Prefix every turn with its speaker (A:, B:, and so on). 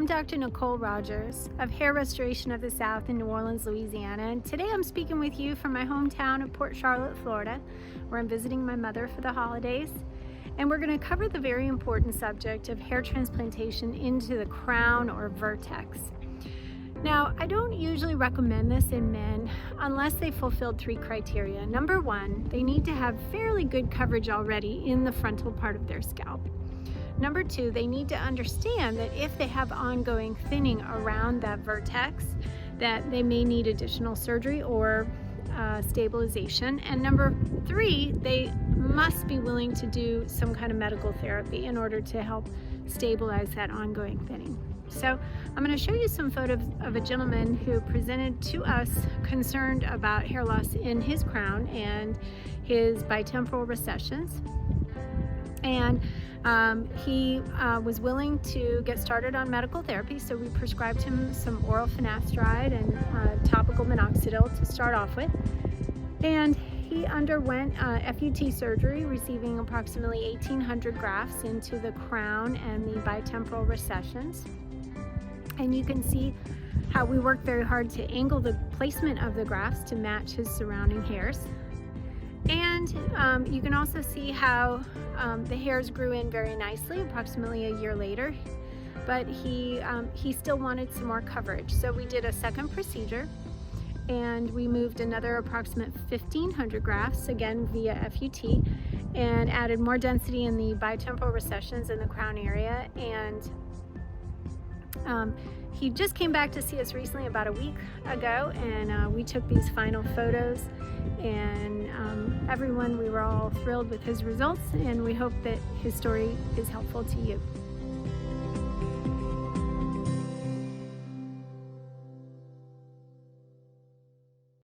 A: I'm Dr. Nicole Rogers of Hair Restoration of the South in New Orleans, Louisiana, and today I'm speaking with you from my hometown of Port Charlotte, Florida, where I'm visiting my mother for the holidays. And we're going to cover the very important subject of hair transplantation into the crown or vertex. Now, I don't usually recommend this in men unless they fulfilled three criteria. Number one, they need to have fairly good coverage already in the frontal part of their scalp. Number two, they need to understand that if they have ongoing thinning around that vertex, that they may need additional surgery or stabilization. And number three, they must be willing to do some kind of medical therapy in order to help stabilize that ongoing thinning. So I'm going to show you some photos of a gentleman who presented to us concerned about hair loss in his crown and his bitemporal recessions. And he was willing to get started on medical therapy, so we prescribed him some oral finasteride and topical minoxidil to start off with. And he underwent FUT surgery, receiving approximately 1,800 grafts into the crown and the bitemporal recessions. And you can see how we worked very hard to angle the placement of the grafts to match his surrounding hairs. And you can also see how the hairs grew in very nicely approximately a year later, but he still wanted some more coverage. So we did a second procedure and we moved another approximate 1,500 grafts, again via FUT, and added more density in the bitemporal recessions in the crown area. And he just came back to see us recently about a week ago, and we took these final photos, and we were all thrilled with his results, and we hope that his story is helpful to you.